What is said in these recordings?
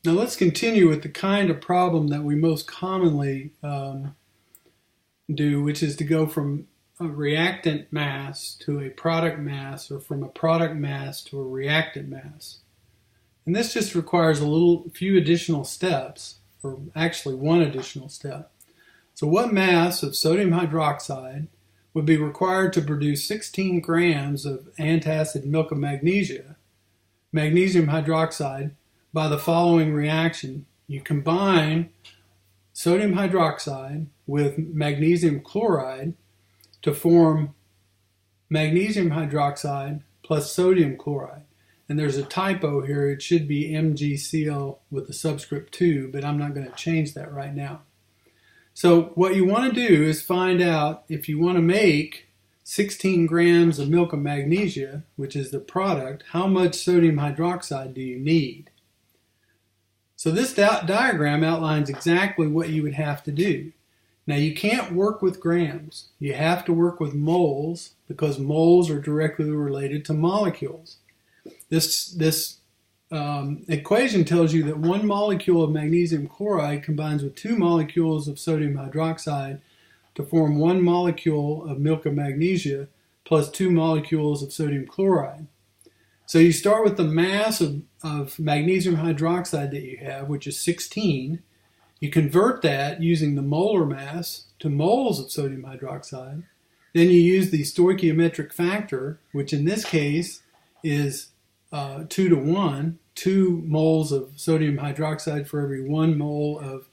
Now let's continue with the kind of problem that we most commonly do, which is to go from a reactant mass to a product mass, or from a product mass to a reactant mass. And this just requires a few additional steps, or actually one additional step. So what mass of sodium hydroxide would be required to produce 16 grams of antacid milk of magnesia, magnesium hydroxide, by the following reaction? You combine sodium hydroxide with magnesium chloride to form magnesium hydroxide plus sodium chloride. And there's a typo here. It should be MgCl with the subscript 2, but I'm not going to change that right now. So what you want to do is find out, if you want to make 16 grams of milk of magnesia, which is the product, how much sodium hydroxide do you need? So this diagram outlines exactly what you would have to do. Now you can't work with grams. You have to work with moles, because moles are directly related to molecules. This equation tells you that 1 molecule of magnesium chloride combines with 2 molecules of sodium hydroxide to form 1 molecule of milk of magnesia plus 2 molecules of sodium chloride. So you start with the mass of magnesium hydroxide that you have, which is 16. You convert that using the molar mass to moles of sodium hydroxide. Then you use the stoichiometric factor, which in this case is 2 to 1, 2 moles of sodium hydroxide for every 1 mole of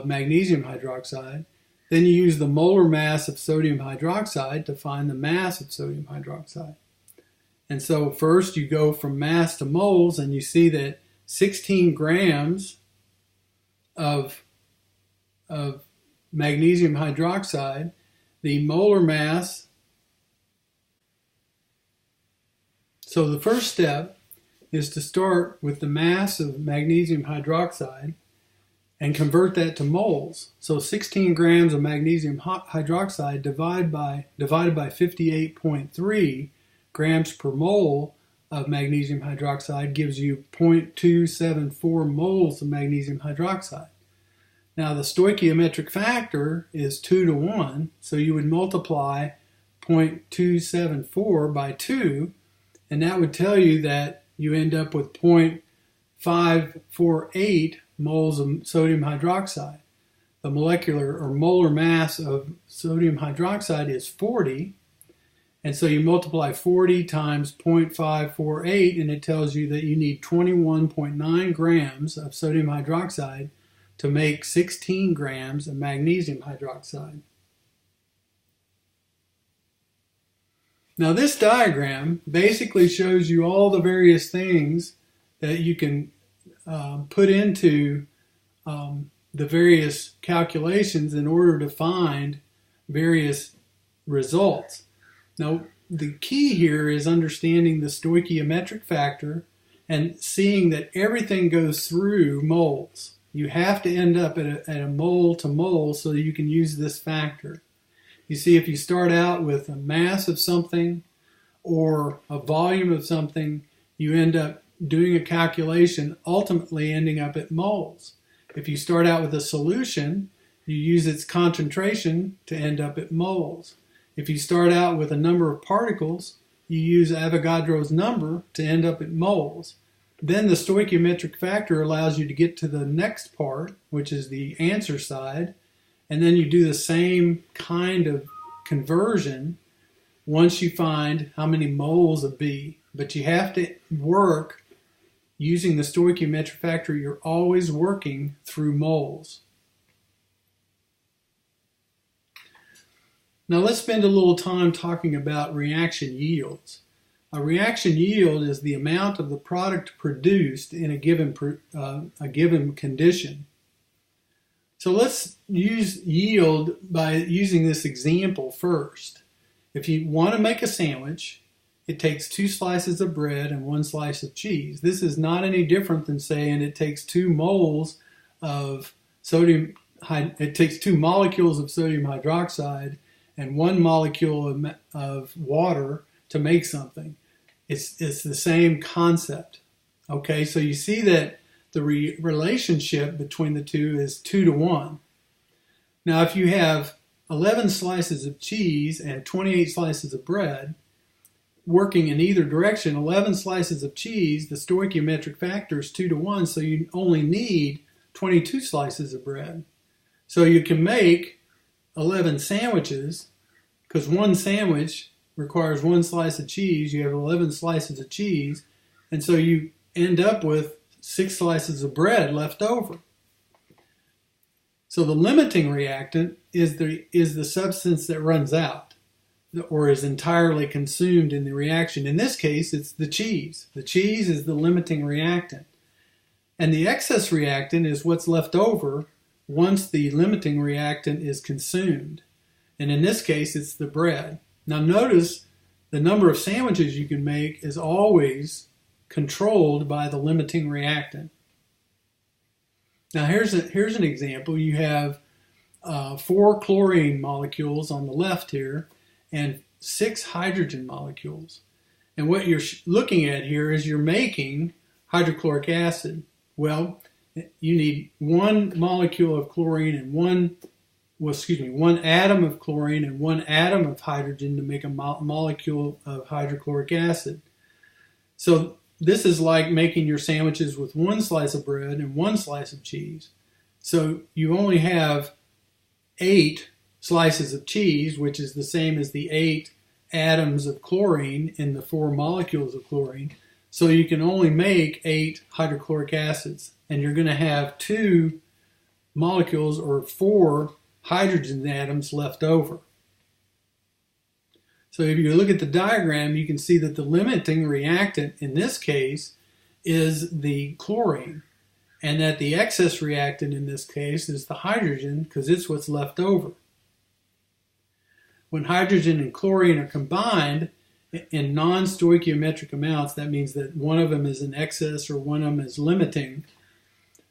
magnesium hydroxide. Then you use the molar mass of sodium hydroxide to find the mass of sodium hydroxide. And so first you go from mass to moles, and you see that 16 grams of magnesium hydroxide, the molar mass. So the first step is to start with the mass of magnesium hydroxide and convert that to moles. So 16 grams of magnesium hydroxide divided by 58.3 grams per mole of magnesium hydroxide gives you 0.274 moles of magnesium hydroxide. Now the stoichiometric factor is 2 to 1, so you would multiply 0.274 by 2, and that would tell you that you end up with 0.548 moles of sodium hydroxide. The molecular or molar mass of sodium hydroxide is 40, and so you multiply 40 times 0.548, and it tells you that you need 21.9 grams of sodium hydroxide to make 16 grams of magnesium hydroxide. Now this diagram basically shows you all the various things that you can put into the various calculations in order to find various results. Now, the key here is understanding the stoichiometric factor and seeing that everything goes through moles. You have to end up at a mole to mole so that you can use this factor. You see, if you start out with a mass of something or a volume of something, you end up doing a calculation, ultimately ending up at moles. If you start out with a solution, you use its concentration to end up at moles. If you start out with a number of particles, you use Avogadro's number to end up at moles. Then the stoichiometric factor allows you to get to the next part, which is the answer side, and then you do the same kind of conversion once you find how many moles of B. But you have to work using the stoichiometric factor. You're always working through moles. Now let's spend a little time talking about reaction yields. A reaction yield is the amount of the product produced in a given condition. So let's use yield by using this example first. If you want to make a sandwich, it takes 2 slices of bread and 1 slice of cheese. This is not any different than saying it takes 2 moles of sodium, it takes 2 molecules of sodium hydroxide and 1 molecule of water to make something. It's the same concept. Okay, so you see that the relationship between the two is 2 to 1. Now, if you have 11 slices of cheese and 28 slices of bread, working in either direction, 11 slices of cheese, the stoichiometric factor is 2 to 1, so you only need 22 slices of bread. So you can make 11 sandwiches, because one sandwich requires 1 slice of cheese. You have 11 slices of cheese, and so you end up with 6 slices of bread left over. So the limiting reactant is the substance that runs out or is entirely consumed in the reaction. In this case, it's the cheese. The cheese is the limiting reactant. And the excess reactant is what's left over once the limiting reactant is consumed. And in this case, it's the bread. Now notice the number of sandwiches you can make is always controlled by the limiting reactant. Now here's an example. You have 4 chlorine molecules on the left here and 6 hydrogen molecules. And what you're looking at here is you're making hydrochloric acid. Well, you need 1 molecule of chlorine and 1 atom of chlorine and 1 atom of hydrogen to make a molecule of hydrochloric acid. So this is like making your sandwiches with 1 slice of bread and 1 slice of cheese. So you only have 8 slices of cheese, which is the same as the 8 atoms of chlorine in the 4 molecules of chlorine. So you can only make 8 hydrochloric acids, and you're going to have 2 molecules or 4 hydrogen atoms left over. So if you look at the diagram, you can see that the limiting reactant in this case is the chlorine, and that the excess reactant in this case is the hydrogen, because it's what's left over. When hydrogen and chlorine are combined in non-stoichiometric amounts, that means that one of them is in excess or one of them is limiting,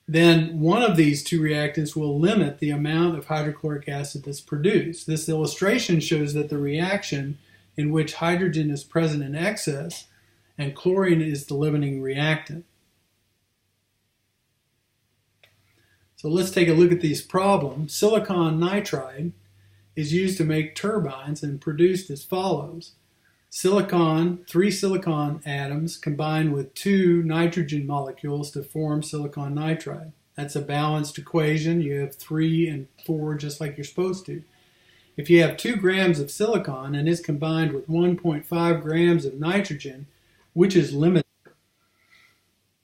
then one of these 2 reactants will limit the amount of hydrochloric acid that's produced. This illustration shows that the reaction in which hydrogen is present in excess and chlorine is the limiting reactant. So let's take a look at these problems. Silicon nitride is used to make turbines and produced as follows. 3 silicon atoms combine with 2 nitrogen molecules to form silicon nitride. That's a balanced equation. You have 3 and 4 just like you're supposed to. If you have 2 grams of silicon and it's combined with 1.5 grams of nitrogen, which is limited.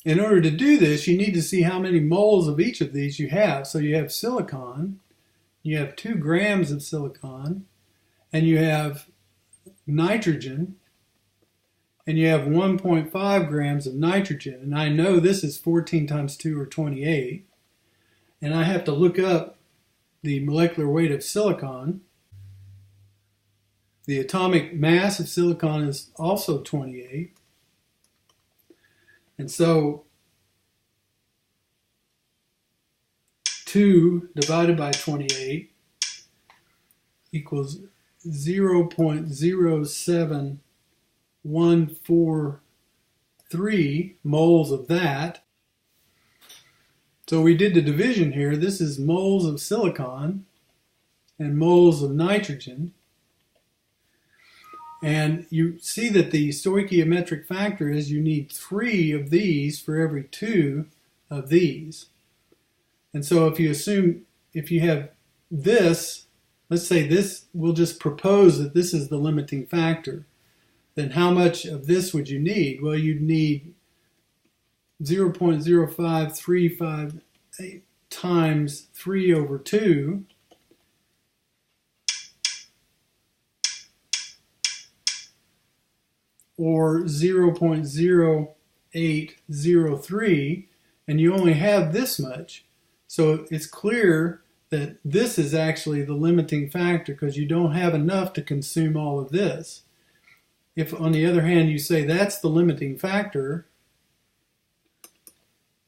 In order to do this, you need to see how many moles of each of these you have. So you have silicon, you have 2 grams of silicon, and you have nitrogen, and you have 1.5 grams of nitrogen. And I know this is 14 times 2 or 28. And I have to look up the molecular weight of silicon. The atomic mass of silicon is also 28. And so 2 divided by 28 equals 0.07143 moles of that. So we did the division here. This is moles of silicon and moles of nitrogen. And you see that the stoichiometric factor is you need 3 of these for every 2 of these. And so if you have this, let's say this, we'll just propose that this is the limiting factor. Then how much of this would you need? Well, you'd need 0.0535 times 3 over 2. Or 0.0803, and you only have this much. So it's clear that this is actually the limiting factor because you don't have enough to consume all of this. If, on the other hand, you say that's the limiting factor,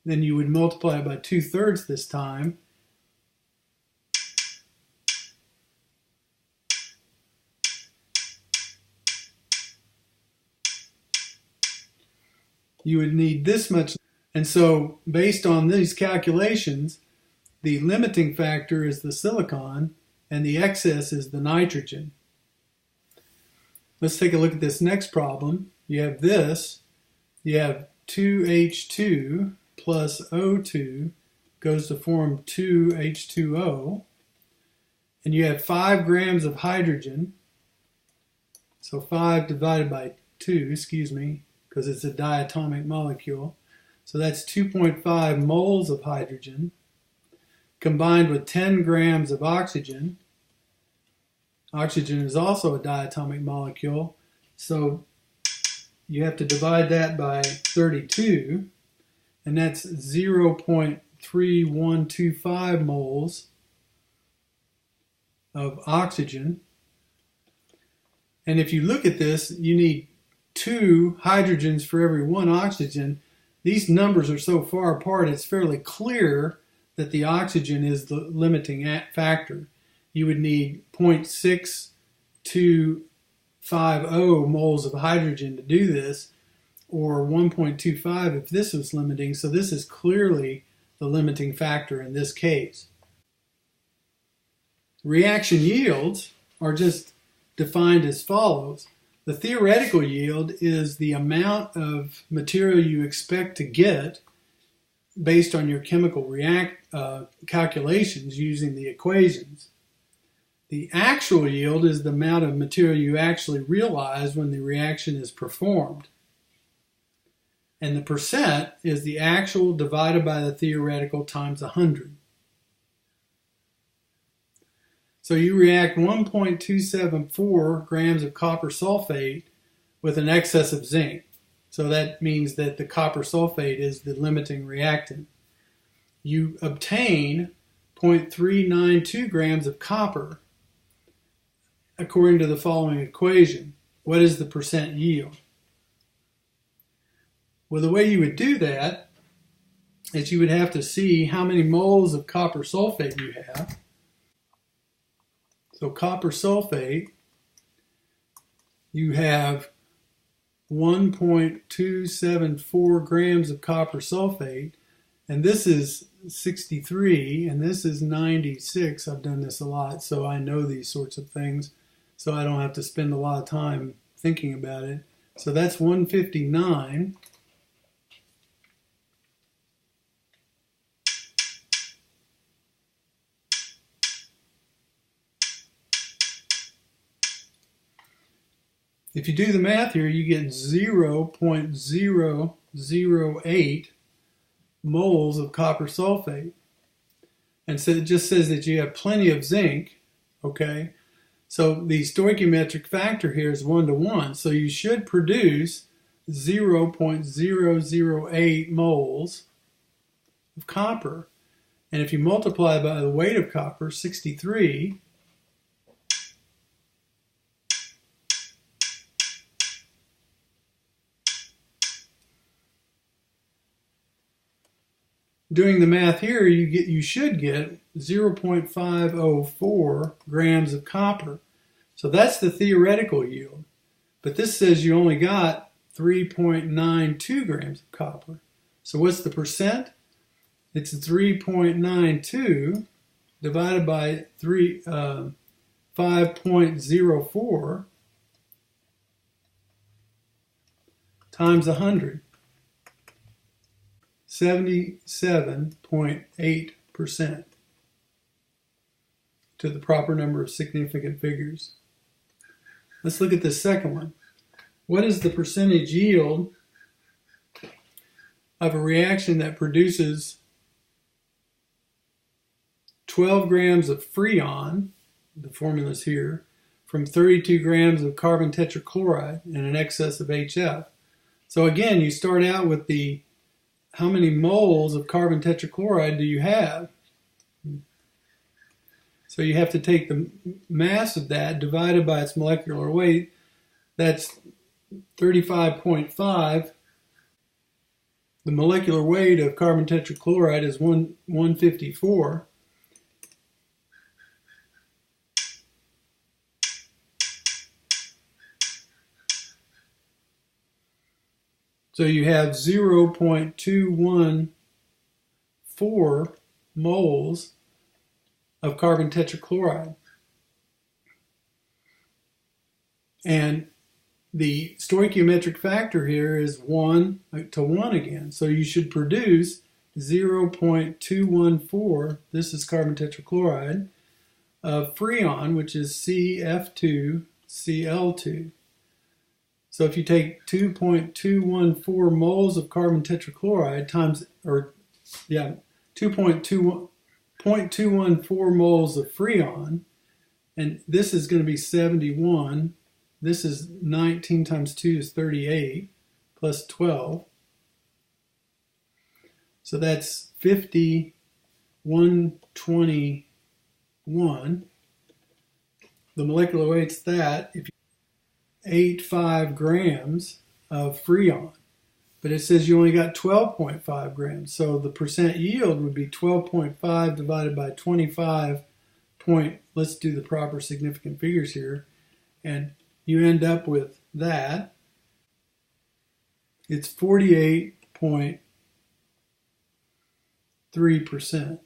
then you would multiply it by 2/3 this time. You would need this much, And so based on these calculations, the limiting factor is the silicon and the excess is the nitrogen. Let's take a look at this next problem. You have this. You have 2H2 plus O2 goes to form 2H2O. And you have 5 grams of hydrogen. So 5 divided by 2, because it's a diatomic molecule. So that's 2.5 moles of hydrogen combined with 10 grams of oxygen. Oxygen is also a diatomic molecule, so you have to divide that by 32, and that's 0.3125 moles of oxygen. And if you look at this, you need 2 hydrogens for every 1 oxygen. These numbers are so far apart, it's fairly clear that the oxygen is the limiting factor. You would need 0.6250 moles of hydrogen to do this, or 1.25 if this was limiting. So this is clearly the limiting factor in this case. Reaction yields are just defined as follows. The theoretical yield is the amount of material you expect to get based on your chemical calculations using the equations. The actual yield is the amount of material you actually realize when the reaction is performed. And the percent is the actual divided by the theoretical times 100. So you react 1.274 grams of copper sulfate with an excess of zinc. So that means that the copper sulfate is the limiting reactant. You obtain 0.392 grams of copper according to the following equation. What is the percent yield? Well, the way you would do that is you would have to see how many moles of copper sulfate you have. So copper sulfate, you have 1.274 grams of copper sulfate, and this is 63 and this is 96. I've done this a lot, so I know these sorts of things, so I don't have to spend a lot of time thinking about it. So that's 159. If you do the math here, you get 0.008 moles of copper sulfate. And so it just says that you have plenty of zinc, okay? So the stoichiometric factor here is 1 to 1. So you should produce 0.008 moles of copper. And if you multiply by the weight of copper, 63, doing the math here, you should get 0.504 grams of copper. So that's the theoretical yield. But this says you only got 3.92 grams of copper. So what's the percent? It's 3.92 divided by 5.04 times 100. 77.8% to the proper number of significant figures. Let's look at the second one. What is the percentage yield of a reaction that produces 12 grams of freon, the formula's here, from 32 grams of carbon tetrachloride and an excess of HF? So again, you start out with the how many moles of carbon tetrachloride do you have? So you have to take the mass of that divided by its molecular weight. That's 35.5. The molecular weight of carbon tetrachloride is 154. So you have 0.214 moles of carbon tetrachloride. And the stoichiometric factor here is 1 to 1 again. So you should produce 0.214, this is carbon tetrachloride, of Freon, which is CF2Cl2. So if you take 2.214 moles of carbon tetrachloride times, 0.214 moles of Freon, and this is going to be 71. This is 19 times 2 is 38, plus 12. So that's 121. The molecular weight's that, if you 85 grams of Freon. But it says you only got 12.5 grams. So the percent yield would be 12.5 divided by 25 point, let's do the proper significant figures here. And you end up with that. It's 48.3%.